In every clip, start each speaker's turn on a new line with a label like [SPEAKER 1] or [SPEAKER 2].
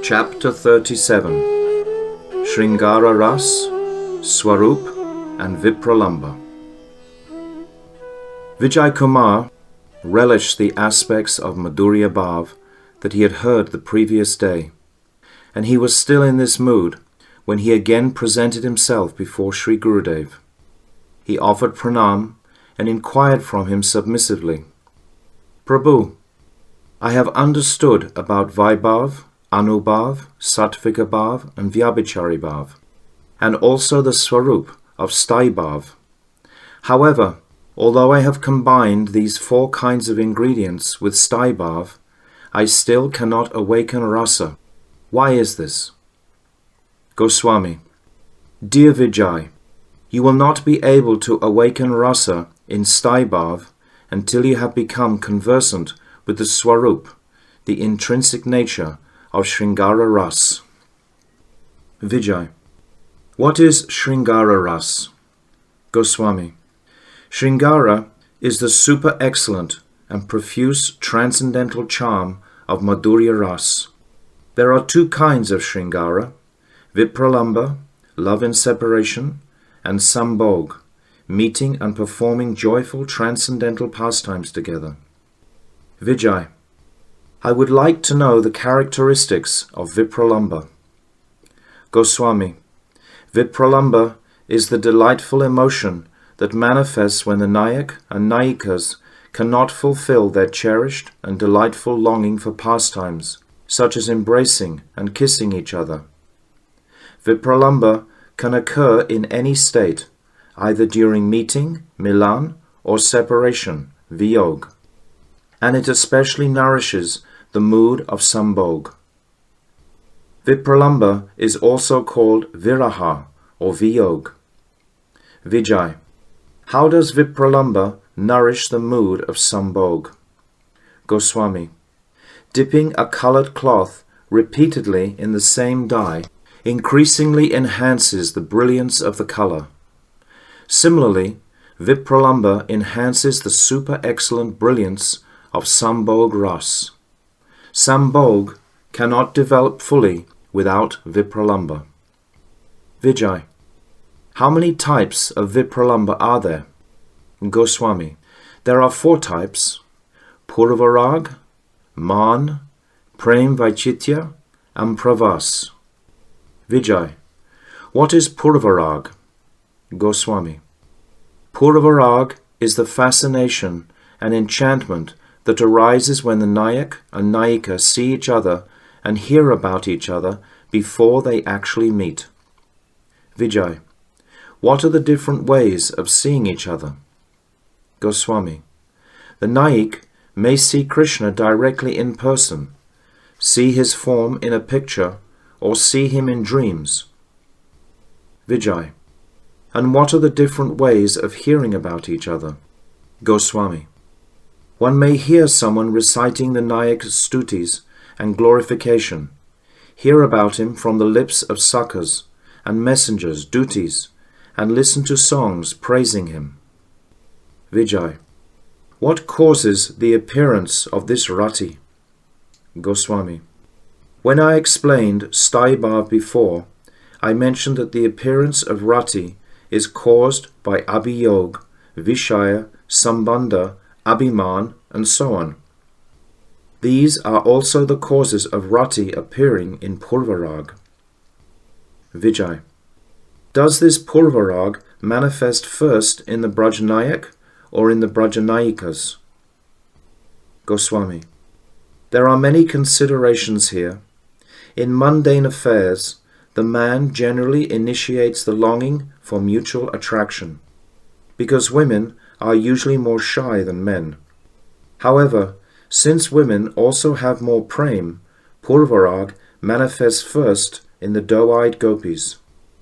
[SPEAKER 1] Chapter 37 Srngara Ras, Svarupa and Vipralambha. Vijay Kumar relished the aspects of Madhurya Bhav that he had heard the previous day, and he was still in this mood when he again presented himself before Sri Gurudev. He offered pranam and inquired from him submissively, "Prabhu, I have understood about Vaibhav, Anubhav, Sattvika Bhav and Vyabhichari Bhav, and also the Svarupa of Sthai Bhav. However, although I have combined these four kinds of ingredients with Sthai Bhav, I still cannot awaken rasa. Why is this?" Goswami: "Dear Vijay, you will not be able to awaken rasa in Sthai Bhav until you have become conversant with the Svarupa, the intrinsic nature of Srngara Ras." Vijay: "What is Srngara Ras?" Goswami: "Srngara is the super excellent and profuse transcendental charm of Madhurya Ras. There are two kinds of Srngara: Vipralambha, love in separation, and Sambhog, meeting and performing joyful transcendental pastimes together." Vijay: "I would like to know the characteristics of Vipralambha." Goswami: "Vipralambha is the delightful emotion that manifests when the Nayak and Nayikas cannot fulfill their cherished and delightful longing for pastimes, such as embracing and kissing each other. Vipralambha can occur in any state, either during meeting, milan, or separation, viyog, and it especially nourishes the mood of sambhog. Vipralambha is also called viraha or viyog." Vijay: "How does Vipralambha nourish the mood of sambhog?" Goswami: "Dipping a colored cloth repeatedly in the same dye increasingly enhances the brilliance of the color. Similarly, Vipralambha enhances the super excellent brilliance of Sambhog Ras. Sambhog cannot develop fully without Vipralambha." Vijay: "How many types of Vipralambha are there?" Goswami: "There are 4 types: Purvarag, Man, Prem Vaichitya, and Pravas." Vijay: "What is Purvarag?" Goswami: "Purvarag is the fascination and enchantment that arises when the Nayak and Nayika see each other and hear about each other before they actually meet." Vijay: "What are the different ways of seeing each other?" Goswami: "The Nayik may see Krishna directly in person, see his form in a picture, or see him in dreams." Vijay: "And what are the different ways of hearing about each other?" Goswami: "One may hear someone reciting the Nayak's stutis and glorification, hear about him from the lips of sakhas and messengers, duties, and listen to songs praising him." Vijay: "What causes the appearance of this rati?" Goswami: "When I explained Sthai Bhav before, I mentioned that the appearance of rati is caused by abhiyog, vishaya, sambandha, abhiman, and so on. These are also the causes of rati appearing in Purvarag." Vijay: "Does this Purvarag manifest first in the Brajanayak or in the Brajanayikas?" Goswami: "There are many considerations here. In mundane affairs, the man generally initiates the longing for mutual attraction, because women are usually more shy than men. However, since women also have more prem, Purvarag manifests first in the doe-eyed gopis.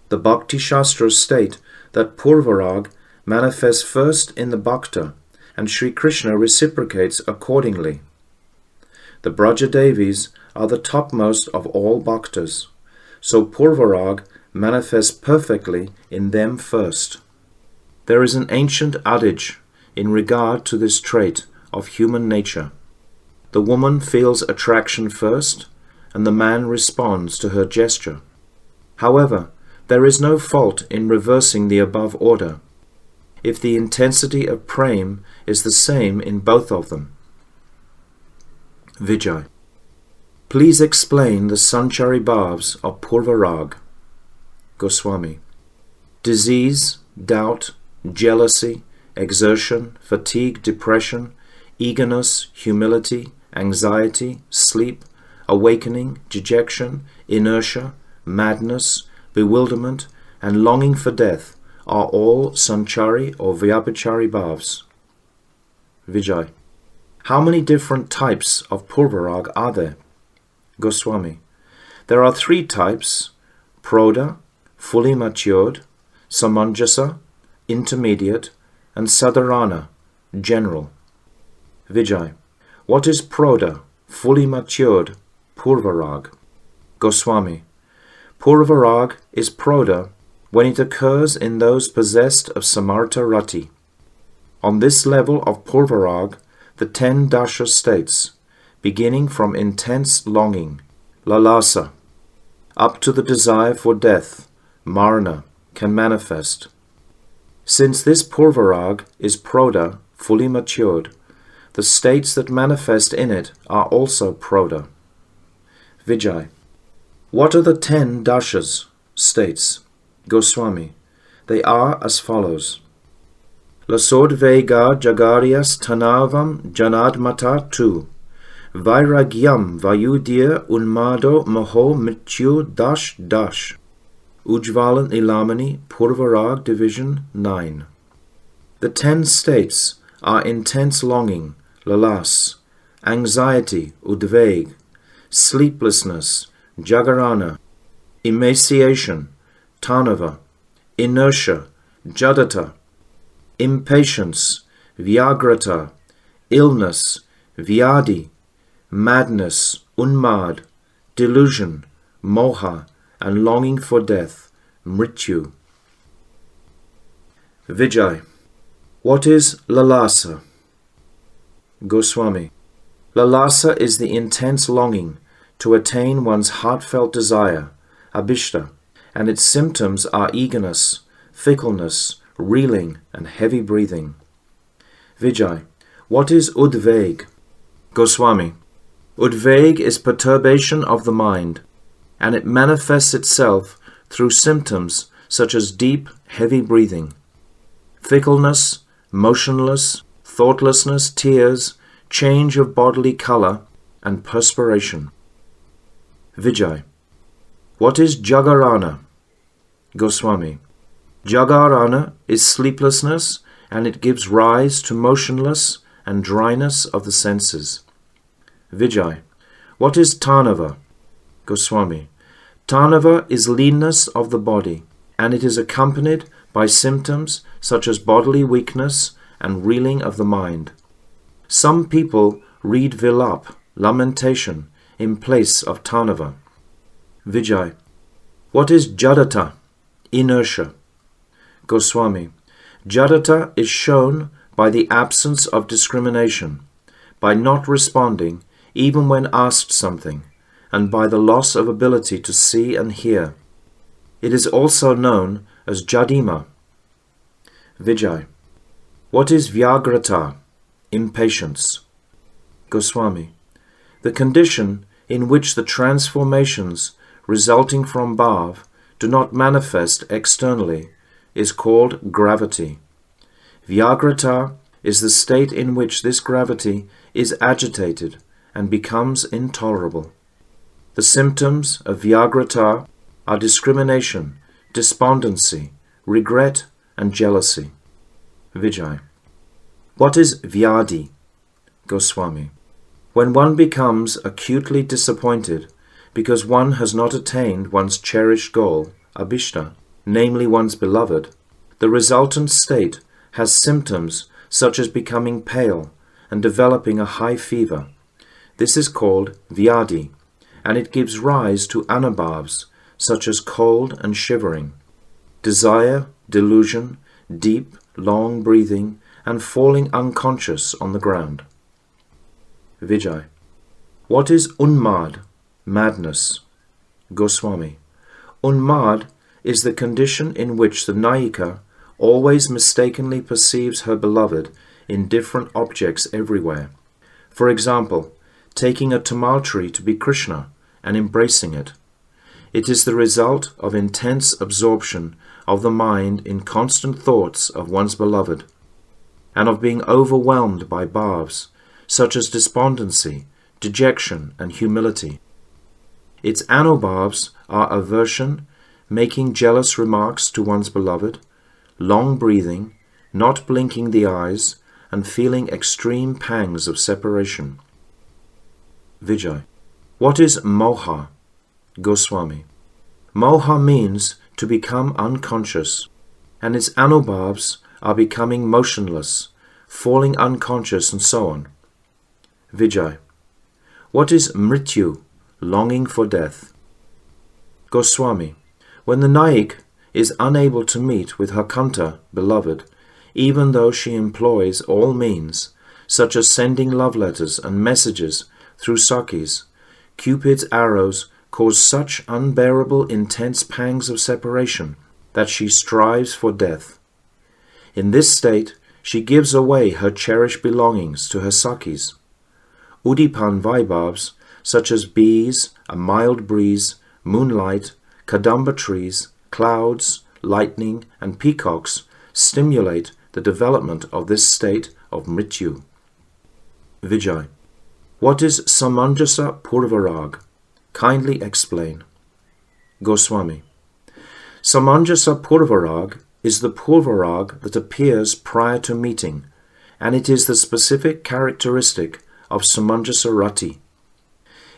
[SPEAKER 1] The Bhakti Shastras state that Purvarag manifests first in the Bhakta, and Sri Krishna reciprocates accordingly. The Brajadevis are the topmost of all Bhaktas, so Purvarag manifests perfectly in them first. There is an ancient adage in regard to this trait of human nature. The woman feels attraction first, and the man responds to her gesture. However, there is no fault in reversing the above order, if the intensity of prema is the same in both of them. Vijay. Please explain the sanchari bhavs of Purvarag. Goswami. Disease, doubt, jealousy, exertion, fatigue, depression, eagerness, humility, anxiety, sleep, awakening, dejection, inertia, madness, bewilderment, and longing for death are all sanchari or vyabhichari bhavs. Vijay. How many different types of Purvarag are there? Goswami. There are 3 types: Prodha, fully matured; Samanjasa, intermediate; and Sadharana, general. Vijay. What is Prodha, fully matured, Purvarag? Goswami. Purvarag is Prodha when it occurs in those possessed of Samartha Rati. On this level of Purvarag, the 10 dasha states, beginning from intense longing, lalasa, up to the desire for death, marana, can manifest. Since this Purvarag is Prodha, fully matured, the states that manifest in it are also Prodha. Vijay. What are the 10 dashas, states? Goswami. They are as follows. Lasodvega jagaryas tanavam janadmata tu. Vairagyam vayudya unmado moho mrityu dash dash. Ujvalan Ilamani Purvarag Division 9. The 10 states are intense longing, lalas; anxiety, udveg; sleeplessness, jagarana; emaciation, tanava; inertia, jadata; impatience, vyagrata; illness, vyadi; madness, unmad; delusion, moha; and longing for death, mrityu. Vijay. What is lalasa? Goswami. Lalasa is the intense longing to attain one's heartfelt desire, abhishta, and its symptoms are eagerness, fickleness, reeling, and heavy breathing. Vijay. What is udveg? Goswami. Udveg is perturbation of the mind, and it manifests itself through symptoms such as deep, heavy breathing, fickleness, motionless, thoughtlessness, tears, change of bodily color, and perspiration. Vijay. What is jagarana? Goswami. Jagarana is sleeplessness, and it gives rise to motionless and dryness of the senses. Vijay. What is tanava? Goswami. Tanava is leanness of the body, and it is accompanied by symptoms such as bodily weakness and reeling of the mind. Some people read vilap, lamentation, in place of tanava. Vijay. What is jadata? Inertia. Goswami. Jadata is shown by the absence of discrimination, by not responding even when asked something, and by the loss of ability to see and hear. It is also known as jadima. Vijay. What is vyagrata? Impatience. Goswami. The condition in which the transformations resulting from bhav do not manifest externally is called gravity. Vyagrata is the state in which this gravity is agitated and becomes intolerable. The symptoms of vyagrata are discrimination, despondency, regret, and jealousy. Vijay. What is vyadi? Goswami. When one becomes acutely disappointed because one has not attained one's cherished goal, abhishta, namely one's beloved, the resultant state has symptoms such as becoming pale and developing a high fever. This is called vyadi, and it gives rise to anubhavs such as cold and shivering, desire, delusion, deep, long breathing, and falling unconscious on the ground. Vijay. What is unmad? madness. Goswami. Unmad is the condition in which the Nayika always mistakenly perceives her beloved in different objects everywhere. For example, taking a tamal tree to be Krishna and embracing it. It is the result of intense absorption of the mind in constant thoughts of one's beloved, and of being overwhelmed by bhavs, such as despondency, dejection, and humility. Its anubhavs are aversion, making jealous remarks to one's beloved, long breathing, not blinking the eyes, and feeling extreme pangs of separation. Vijay. What is moha? Goswami. Moha means to become unconscious, and its anubhavs are becoming motionless, falling unconscious, and so on. Vijay. What is mrityu? Longing for death. Goswami. When the Naik is unable to meet with her Kanta, beloved, even though she employs all means, such as sending love letters and messages through Sakis, Cupid's arrows cause such unbearable intense pangs of separation that she strives for death. In this state, she gives away her cherished belongings to her Sakis. Udipan Vaibhavs, such as bees, a mild breeze, moonlight, kadamba trees, clouds, lightning, and peacocks, stimulate the development of this state of mrityu. Vijay. What is Samanjasa Purvarag? Kindly explain. Goswami. Samanjasa Purvarag is the Purvarag that appears prior to meeting, and it is the specific characteristic of Samanjasa Rati.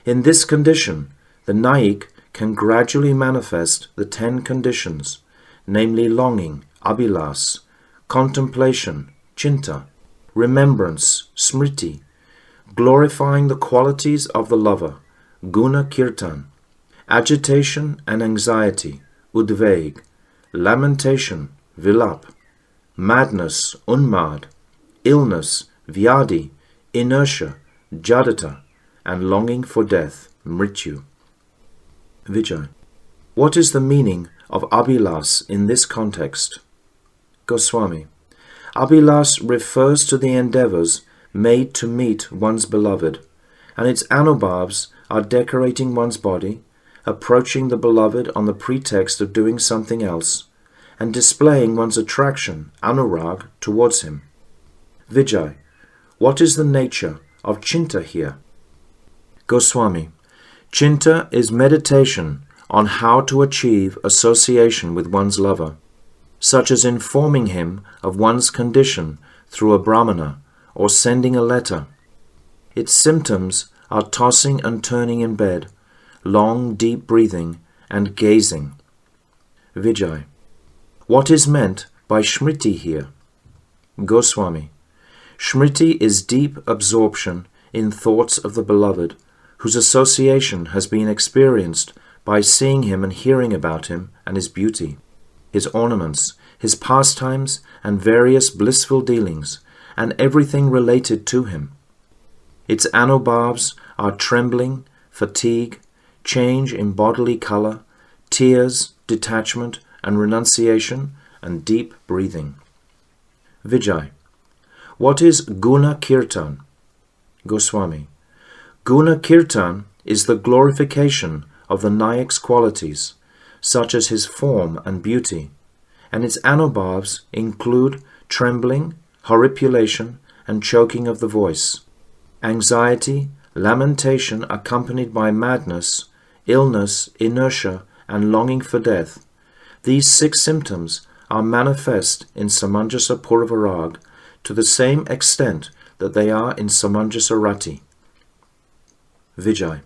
[SPEAKER 1] In this condition, the Naik can gradually manifest the 10 conditions, namely longing, abhilas, contemplation, chinta, remembrance, smriti, glorifying the qualities of the lover, guna kirtan, agitation and anxiety, udveg, lamentation, vilap, madness, unmad, illness, vyadi, inertia, jadata, and longing for death, mrityu. Vijay. What is the meaning of abhilas in this context? Goswami. Abhilas refers to the endeavors made to meet one's beloved, and its anubhavs are decorating one's body, approaching the beloved on the pretext of doing something else, and displaying one's attraction, anurag, towards him. Vijay. What is the nature of chinta here? Goswami. Chinta is meditation on how to achieve association with one's lover, such as informing him of one's condition through a brahmana or sending a letter. Its symptoms are tossing and turning in bed, long deep breathing, and gazing. Vijay. What is meant by smriti here? Goswami. Smriti is deep absorption in thoughts of the beloved, whose association has been experienced by seeing him and hearing about him and his beauty, his ornaments, his pastimes, and various blissful dealings, and everything related to him. Its anubhavs are trembling, fatigue, change in bodily color, tears, detachment, and renunciation, and deep breathing. Vijay. What is guna kirtan? Goswami. Guna kirtan is the glorification of the Nayak's qualities, such as his form and beauty, and its anubhavs include trembling, horripilation, and choking of the voice, anxiety, lamentation accompanied by madness, illness, inertia, and longing for death. These 6 symptoms are manifest in Samanjasa Purvarag to the same extent that they are in Samanjasa Rati. Vijay.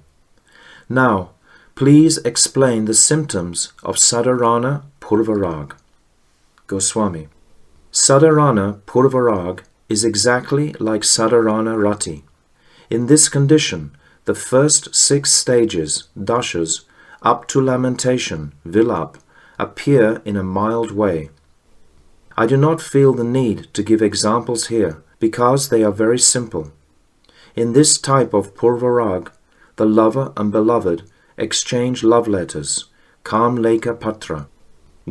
[SPEAKER 1] Now, please explain the symptoms of Sadharana Purvarag. Goswami. Sadharana Purvarag is exactly like Sadharana Rati. In this condition, the first 6 stages, dashas, up to lamentation, vilap, appear in a mild way. I do not feel the need to give examples here because they are very simple. In this type of Purvarag, the lover and beloved exchange love letters, Kam Leka Patra,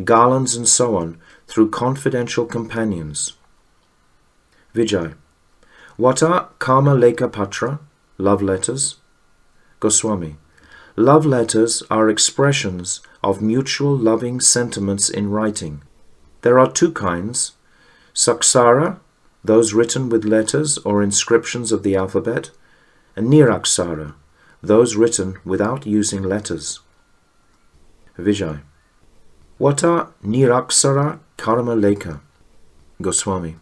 [SPEAKER 1] garlands and so on, through confidential companions. Vijay. What are Kama Leka Patra, love letters? Goswami. Love letters are expressions of mutual loving sentiments in writing. There are two kinds: Saksara, those written with letters or inscriptions of the alphabet, and Niraksara, those written without using letters. Vijay. What are Niraksara Karma Lekha? Goswami.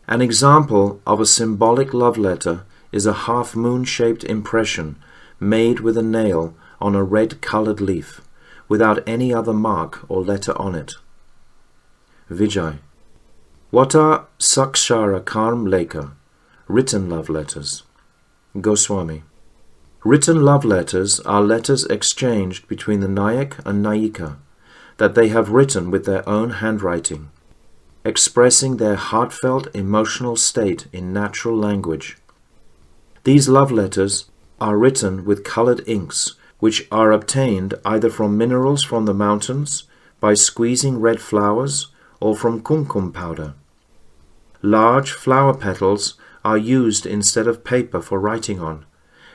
[SPEAKER 1] An example of a symbolic love letter is a half-moon-shaped impression made with a nail on a red-coloured leaf, without any other mark or letter on it. Vijay. What are Sakshara Karm Lekha, written love letters? Goswami. Written love letters are letters exchanged between the Nayak and Nayika that they have written with their own handwriting, expressing their heartfelt emotional state in natural language. These love letters are written with coloured inks, which are obtained either from minerals from the mountains, by squeezing red flowers, or from kumkum powder. Large flower petals are used instead of paper for writing on,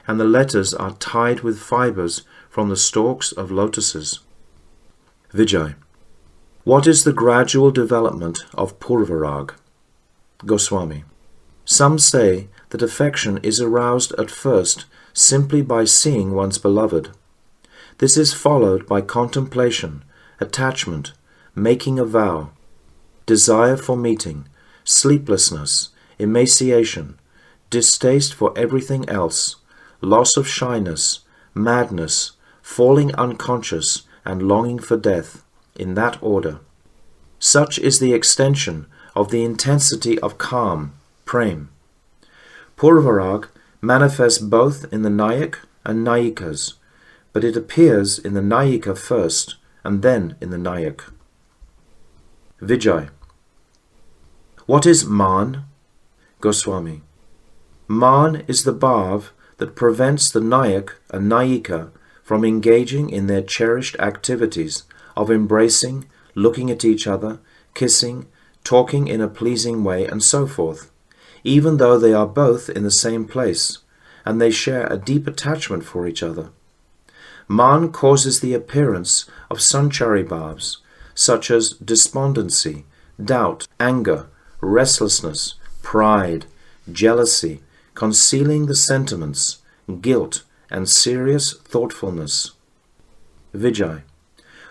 [SPEAKER 1] and the letters are tied with fibres from the stalks of lotuses. Vijay. What is the gradual development of Purvarag? Goswami. Some say that affection is aroused at first simply by seeing one's beloved. This is followed by contemplation, attachment, making a vow, desire for meeting, sleeplessness, emaciation, distaste for everything else, loss of shyness, madness, falling unconscious, and longing for death, in that order. Such is the extension of the intensity of calm, prem. Purvarag manifests both in the Nayak and Nayikas, but it appears in the Nayika first and then in the Nayak. Vijay. What is Man? Goswami. Man is the bhav that prevents the Nayak and Nayika from engaging in their cherished activities of embracing, looking at each other, kissing, talking in a pleasing way, and so forth, even though they are both in the same place, and they share a deep attachment for each other. Man causes the appearance of sanchari bhavs, such as despondency, doubt, anger, restlessness, pride, jealousy, concealing the sentiments, guilt, and serious thoughtfulness. Vijay.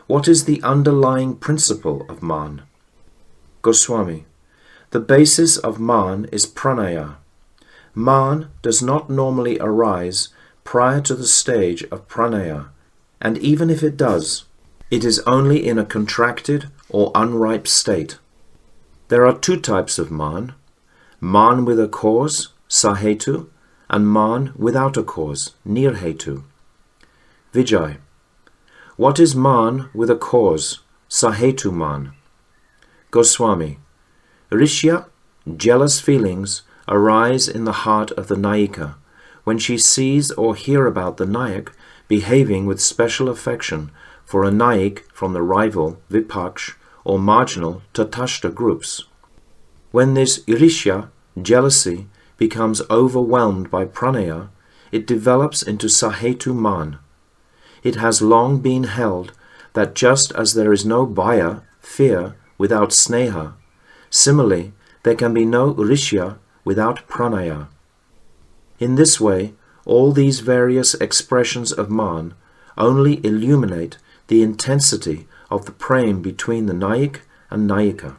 [SPEAKER 1] What is the underlying principle of Man? Goswami. The basis of Man is pranaya. Man does not normally arise prior to the stage of pranaya, and even if it does, it is only in a contracted or unripe state. There are two types of Man: Man with a cause, sahetu, and Man without a cause, nirhetu. Vijay. What is Man with a cause, sahetu Man? Goswami. Rishya, jealous feelings arise in the heart of the Nayika when she sees or hears about the Nayak behaving with special affection for a Nayak from the rival, Vipaksh, or marginal Tatashta groups. When this Rishya, jealousy, becomes overwhelmed by pranaya, it develops into sahetu Man. It has long been held that just as there is no bhaya, fear, without sneha, similarly there can be no rishya without pranaya. In this way, all these various expressions of Man only illuminate the intensity of the prem between the Nayak and Nayika.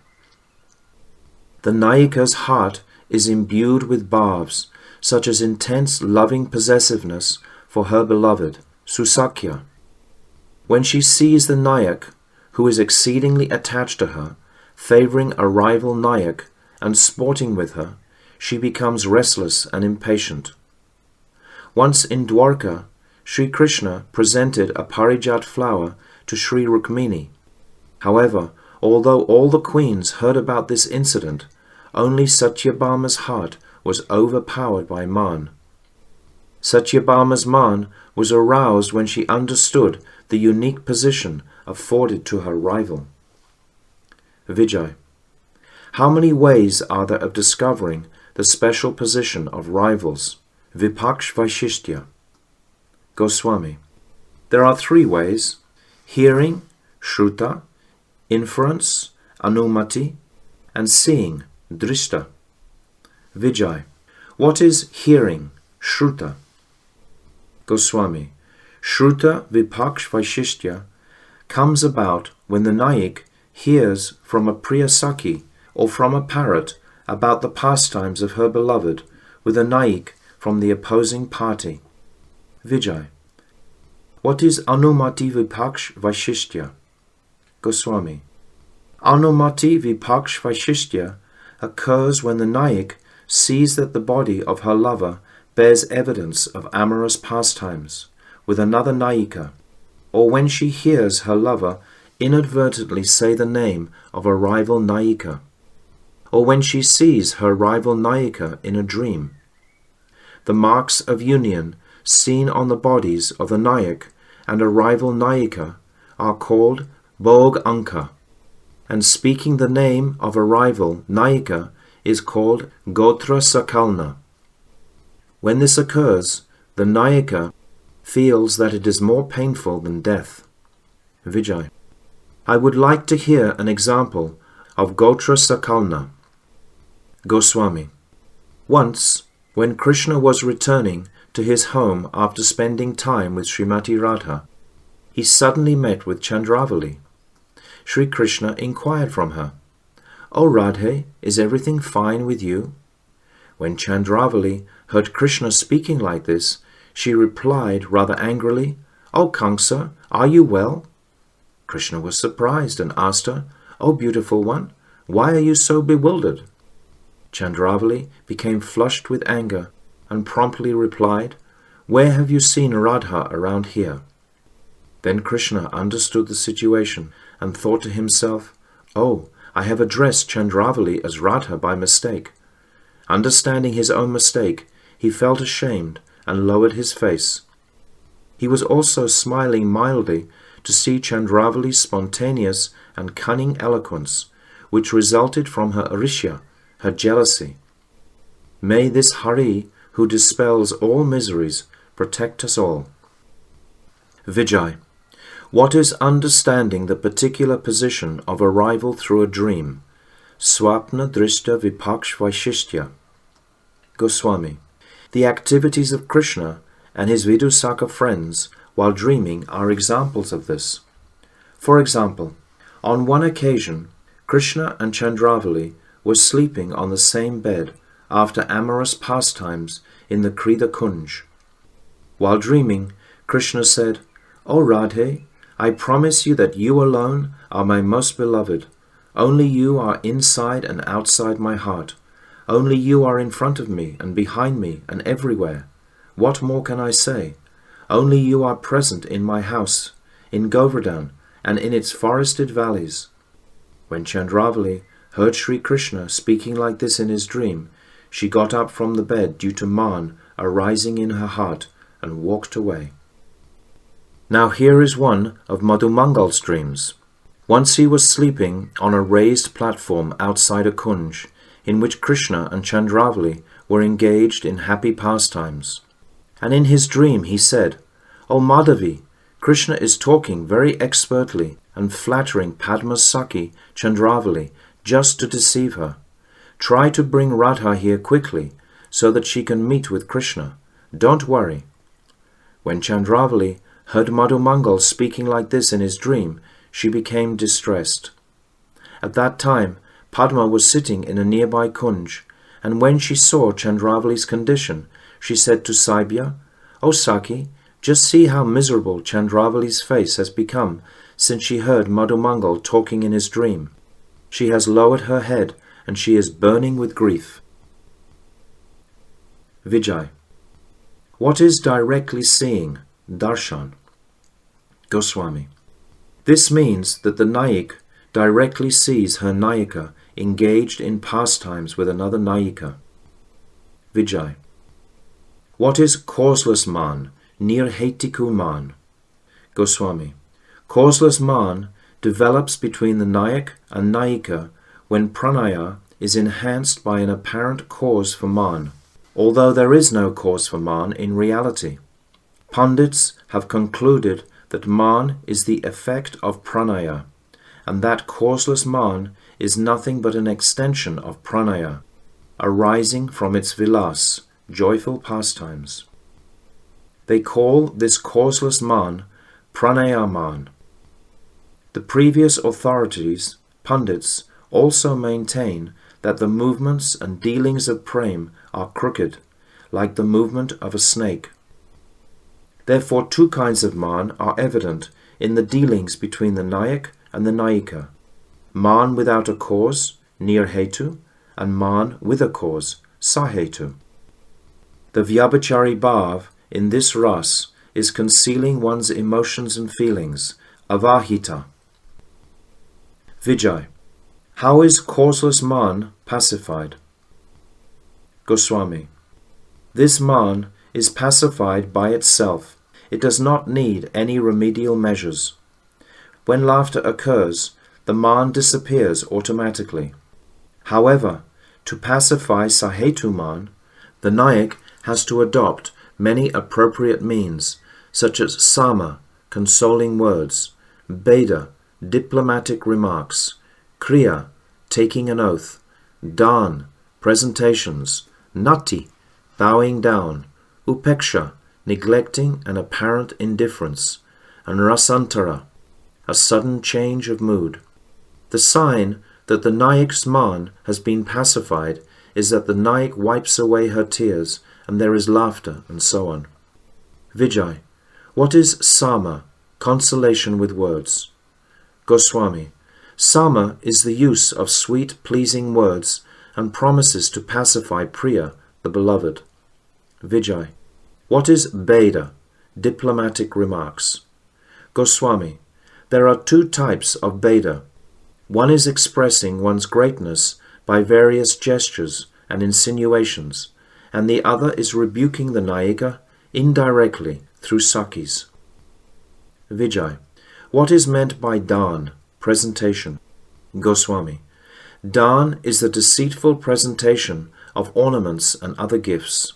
[SPEAKER 1] The Nayika's heart is imbued with bhavs, such as intense loving possessiveness for her beloved, Susakya. When she sees the Nayak, who is exceedingly attached to her, favouring a rival Nayak and sporting with her, she becomes restless and impatient. Once in Dwarka, Sri Krishna presented a parijat flower to Sri Rukmini. However, although all the queens heard about this incident, only Satyabhama's heart was overpowered by Man. Satyabhama's man was aroused when she understood the unique position afforded to her rival. Vijay. How many ways are there of discovering the special position of rivals? Vipaksh Vaishishtya. Goswami. There are 3 ways: hearing, Shruta, inference, Anumati, and seeing, Drishta. Vijay. What is hearing, Shruta? Goswami. Shruta Vipaksh Vaishishtya comes about when the Naik hears from a Priya Sakhi or from a parrot about the pastimes of her beloved with a Naik from the opposing party. Vijay. What is Anumati Vipaksh Vaishishtya? Goswami. Anumati Vipaksh Vaishishtya occurs when the Naik sees that the body of her lover bears evidence of amorous pastimes with another Naika, or when she hears her lover inadvertently say the name of a rival Naika, or when she sees her rival Naika in a dream. The marks of union seen on the bodies of the Nayak and a rival Naika are called Bhog Anka, and speaking the name of a rival Naika is called Gotra Sakalna. When this occurs, the Naika feels that it is more painful than death. Vijay. I would like to hear an example of Gotra Sakalna. Goswami. Once, when Krishna was returning to his home after spending time with Srimati Radha, he suddenly met with Chandravali. Sri Krishna inquired from her, "O Radhe, is everything fine with you?" When Chandravali heard Krishna speaking like this, she replied rather angrily, "O Kamsa, are you well?" Krishna was surprised and asked her, "O beautiful one, why are you so bewildered?" Chandravali became flushed with anger and promptly replied, "Where have you seen Radha around here?" Then Krishna understood the situation and thought to himself, "Oh, I have addressed Chandravali as Radha by mistake." Understanding his own mistake, he felt ashamed and lowered his face. He was also smiling mildly to see Chandravali's spontaneous and cunning eloquence, which resulted from her arisya, her jealousy. May this Hari, who dispels all miseries, protect us all. Vijay. What is understanding the particular position of a rival through a dream? Swapna Drishta Vipaksh Vaishishtya. Goswami. The activities of Krishna and his Vidusaka friends while dreaming are examples of this. For example, on one occasion, Krishna and Chandravali were sleeping on the same bed after amorous pastimes in the Krida Kunj. While dreaming, Krishna said, "O Radhe, I promise you that you alone are my most beloved. Only you are inside and outside my heart. Only you are in front of me and behind me and everywhere. What more can I say? Only you are present in my house, in Govardhan, and in its forested valleys." When Chandravali heard Sri Krishna speaking like this in his dream, she got up from the bed due to man arising in her heart and walked away. Now here is one of Madhumangal's dreams. Once he was sleeping on a raised platform outside a kunj, in which Krishna and Chandravali were engaged in happy pastimes. And in his dream he said, "O Madhavi, Krishna is talking very expertly and flattering Padma's Sakhi, Chandravali, just to deceive her. Try to bring Radha here quickly, so that she can meet with Krishna. Don't worry." When Chandravali heard Madhumangal speaking like this in his dream, she became distressed. At that time, Padma was sitting in a nearby kunj, and when she saw Chandravali's condition, she said to Saibya, "O Sakhi, just see how miserable Chandravali's face has become since she heard Madhumangal talking in his dream. She has lowered her head, and she is burning with grief." Vijay. What is directly seeing, darshan? Goswami. This means that the Naik directly sees her Nayika engaged in pastimes with another Nayika. Vijay. What is causeless man, nirhetiku man? Goswami. Causeless man develops between the Nayak and Nayika when pranaya is enhanced by an apparent cause for man, although there is no cause for man in reality. Pandits have concluded that man is the effect of pranaya, and that causeless man is nothing but an extension of pranaya, arising from its vilas, joyful pastimes. They call this causeless man pranayaman. The previous authorities, Pandits, also maintain that the movements and dealings of prem are crooked, like the movement of a snake. Therefore 2 kinds of man are evident in the dealings between the Nayak and the Nayika: man without a cause, nirhetu, and man with a cause, sahetu. The vyabhachari bhav in this ras is concealing one's emotions and feelings, avahita. Vijay. How is causeless man pacified? Goswami. This man is pacified by itself. It does not need any remedial measures. When laughter occurs, the man disappears automatically. However, to pacify sahetu man, the Nayak has to adopt many appropriate means, such as sama, consoling words, beda, diplomatic remarks, kriya, taking an oath, dan, presentations, nati, bowing down, upeksha, neglecting an apparent indifference, and rasantara, a sudden change of mood. The sign that the Nayak's man has been pacified is that the Nayak wipes away her tears and there is laughter, and so on. Vijay. What is sama, consolation with words? Goswami. Sama is the use of sweet, pleasing words and promises to pacify Priya, the beloved. Vijay. What is beda, diplomatic remarks? Goswami. There are 2 types of beda. One is expressing one's greatness by various gestures and insinuations, and the other is rebuking the Nayika indirectly through sakis. Vijay. What is meant by dan, presentation? Goswami. Dan is the deceitful presentation of ornaments and other gifts.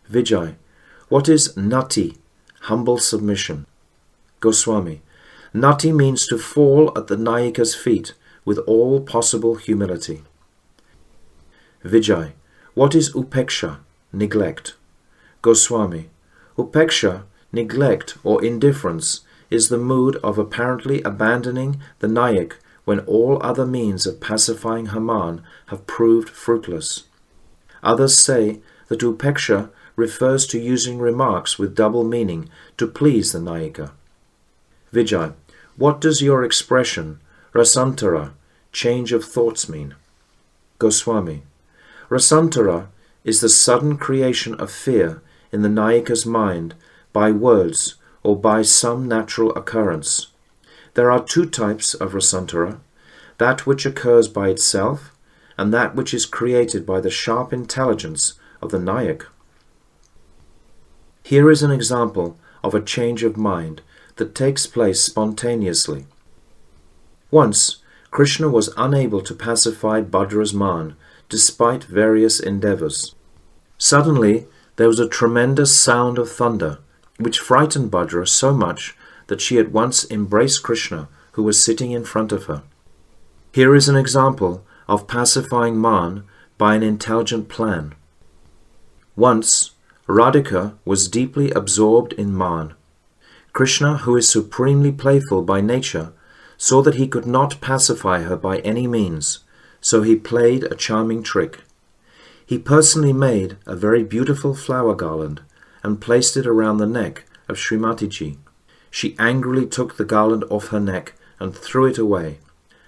[SPEAKER 1] Vijay. What is nati, humble submission? Goswami. Nati means to fall at the Nayika's feet with all possible humility. Vijay. What is upeksha, neglect? Goswami. Upeksha, neglect or indifference, is the mood of apparently abandoning the Nayak when all other means of pacifying her man have proved fruitless. Others say that upeksha refers to using remarks with double meaning to please the Nayika. Vijay. What does your expression, rasantara, change of thoughts, mean? Goswami. Rasantara is the sudden creation of fear in the Nayika's mind by words or by some natural occurrence. There are 2 types of rasantara, that which occurs by itself and that which is created by the sharp intelligence of the Nayak. Here is an example of a change of mind that takes place spontaneously. Once, Krishna was unable to pacify Bhadra's man despite various endeavors. Suddenly, there was a tremendous sound of thunder, which frightened Bhadra so much that she at once embraced Krishna, who was sitting in front of her. Here is an example of pacifying man by an intelligent plan. Once, Radhika was deeply absorbed in man. Krishna, who is supremely playful by nature, saw that he could not pacify her by any means, so he played a charming trick. He personally made a very beautiful flower garland and placed it around the neck of Srimatiji. She angrily took the garland off her neck and threw it away,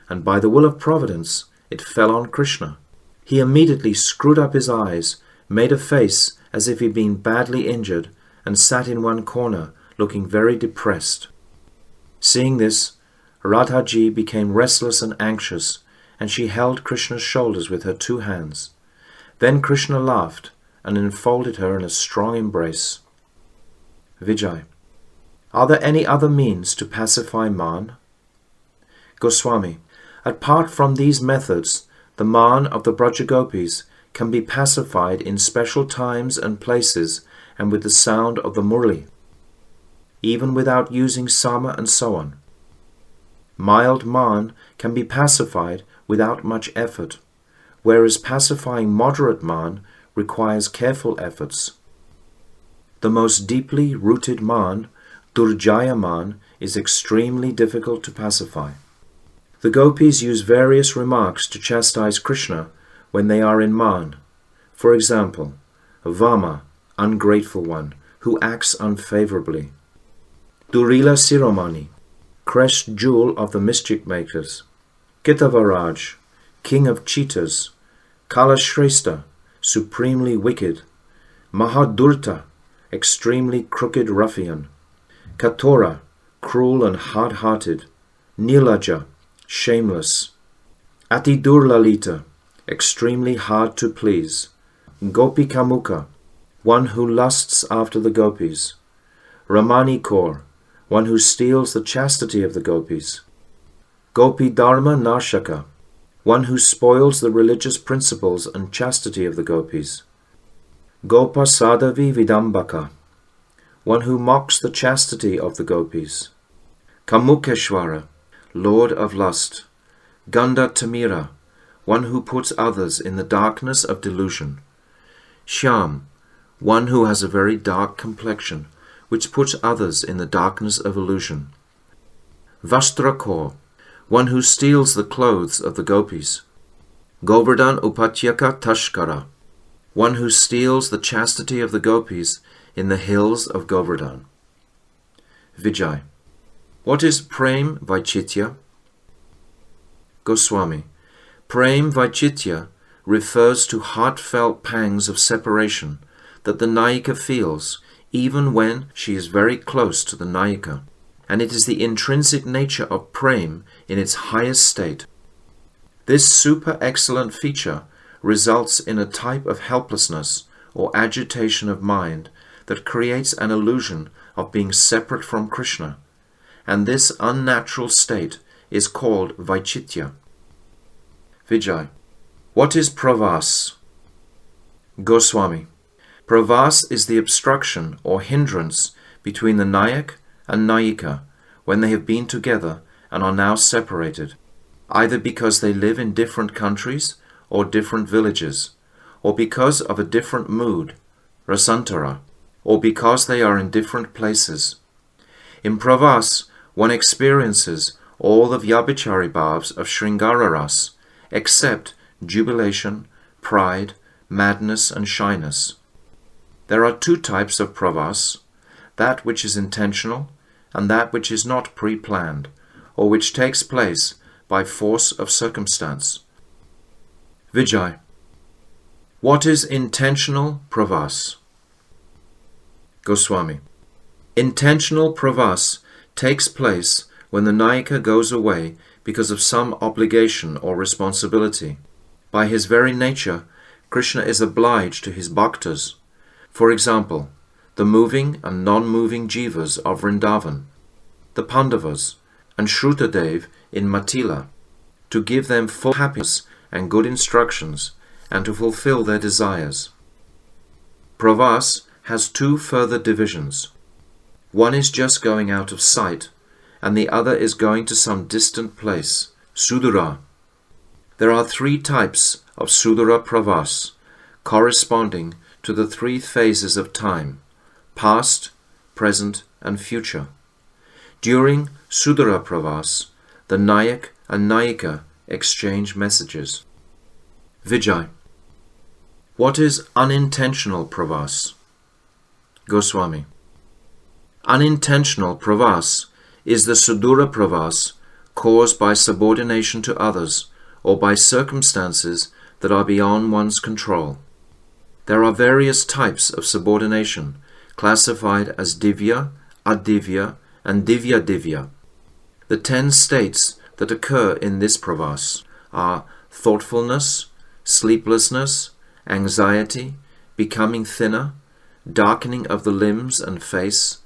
[SPEAKER 1] and by the will of Providence it fell on Krishna. He immediately screwed up his eyes, made a face as if he'd been badly injured, and sat in one corner, looking very depressed. Seeing this, Radhaji became restless and anxious, and she held Krishna's shoulders with her 2 hands. Then Krishna laughed, and enfolded her in a strong embrace. Vijay. Are there any other means to pacify man? Goswami. Apart from these methods, the man of the Brajagopis can be pacified in special times and places and with the sound of the murli, even without using sama and so on. Mild man can be pacified without much effort, whereas pacifying moderate man requires careful efforts. The most deeply rooted man, Durjaya man, is extremely difficult to pacify. The gopis use various remarks to chastise Krishna when they are in man. For example, Vama, ungrateful one, who acts unfavorably. Durila Siromani, crest jewel of the mischief makers. Kitavaraj, king of cheaters. Kalashrestha, supremely wicked. Mahadurta, extremely crooked ruffian. Katora, cruel and hard-hearted. Nilaja, shameless. Atidurlalita, extremely hard to please. Gopikamuka, one who lusts after the gopis. Ramanikor, one who steals the chastity of the gopis. Gopi Dharma Narshaka, one who spoils the religious principles and chastity of the gopis. Gopa Sadavi Vidambaka, one who mocks the chastity of the gopis. Kamukeshwara, lord of lust. Ganda Tamira, one who puts others in the darkness of delusion. Shyam, one who has a very dark complexion, which puts others in the darkness of illusion. Vastrakor, one who steals the clothes of the gopis. Govardhan Upatyaka Tashkara, one who steals the chastity of the gopis in the hills of Govardhan. Vijay. What is Prem Vaichitya? Goswami. Prem Vaichitya refers to heartfelt pangs of separation that the Nayika feels even when she is very close to the Nayika, and it is the intrinsic nature of Prem in its highest state. This super-excellent feature results in a type of helplessness or agitation of mind that creates an illusion of being separate from Krishna, and this unnatural state is called Vaichitya. Vijay. What is Pravas? Goswami. Pravas is the obstruction or hindrance between the Nayak and Nayika when they have been together and are now separated, either because they live in different countries or different villages, or because of a different mood, rasantara, or because they are in different places. In Pravas, one experiences all the Vyabhichari bhavs of Srngara ras, except jubilation, pride, madness, and shyness. There are two types of pravas, that which is intentional and that which is not pre-planned, or which takes place by force of circumstance. Vijay. What is intentional pravas? Goswami. Intentional pravas takes place when the Nayika goes away because of some obligation or responsibility. By his very nature, Krishna is obliged to his bhaktas. For example, the moving and non-moving jivas of Vrindavan, the Pandavas, and Shrutadev in Matila, to give them full happiness and good instructions, and to fulfill their desires. Pravas has two further divisions. One is just going out of sight, and the other is going to some distant place, Sudura. There are three types of Sudura Pravas, corresponding to the three phases of time, past, present, and future. During Sudura Pravas, the Nayak and Nayika exchange messages. Vijay. What is unintentional pravas? Goswami. Unintentional pravas is the Sudura pravas caused by subordination to others or by circumstances that are beyond one's control. There are various types of subordination classified as divya, adivya, and divya-divya. The 10 states that occur in this pravas are thoughtfulness, sleeplessness, anxiety, becoming thinner, darkening of the limbs and face,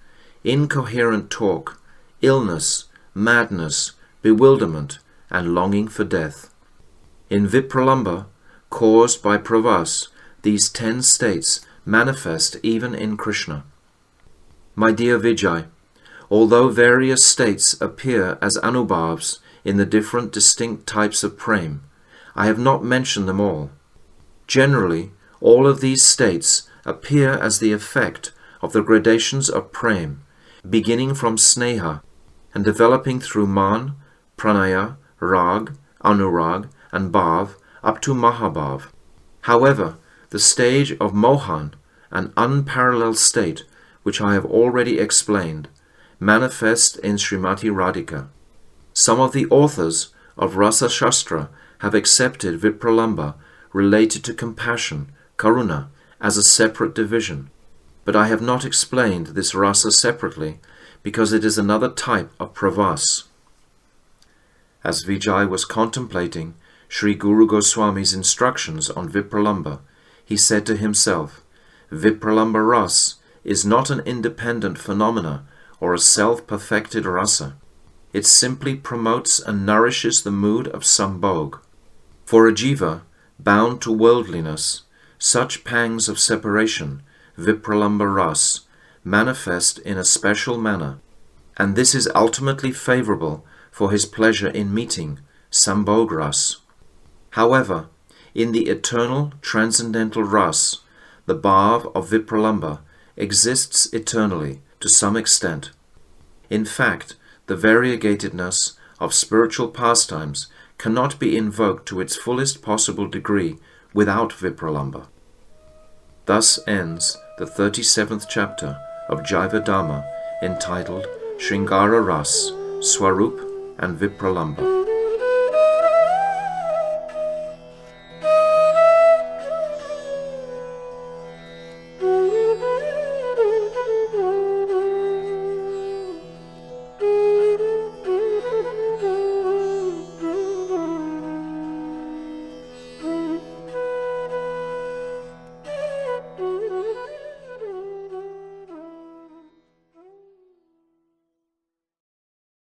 [SPEAKER 1] incoherent talk, illness, madness, bewilderment, and longing for death. In Vipralambha, caused by pravas, these 10 states manifest even in Krishna. My dear Vijay, although various states appear as anubhavs in the different distinct types of prem, I have not mentioned them all. Generally, all of these states appear as the effect of the gradations of prem, beginning from sneha and developing through man, pranaya, rag, anurag, and bhav up to mahabhav. However, the stage of mohan, an unparalleled state, which I have already explained, manifests in Srimati Radhika. Some of the authors of Rasa Shastra have accepted Vipralambha related to compassion, karuna, as a separate division, but I have not explained this rasa separately because it is another type of pravas. As Vijay was contemplating Sri Guru Goswami's instructions on Vipralambha, he said to himself, Vipralambha ras is not an independent phenomena or a self-perfected rasa. It simply promotes and nourishes the mood of sambhog. For a jiva, bound to worldliness, such pangs of separation, Vipralambha ras, manifest in a special manner, and this is ultimately favorable for his pleasure in meeting, sambhog ras. However, in the eternal transcendental ras, the bhav of Vipralambha exists eternally to some extent. In fact, the variegatedness of spiritual pastimes cannot be invoked to its fullest possible degree without Vipralambha. Thus ends the 37th chapter of Jaiva Dharma entitled Srngara Ras, Svarupa and Vipralambha.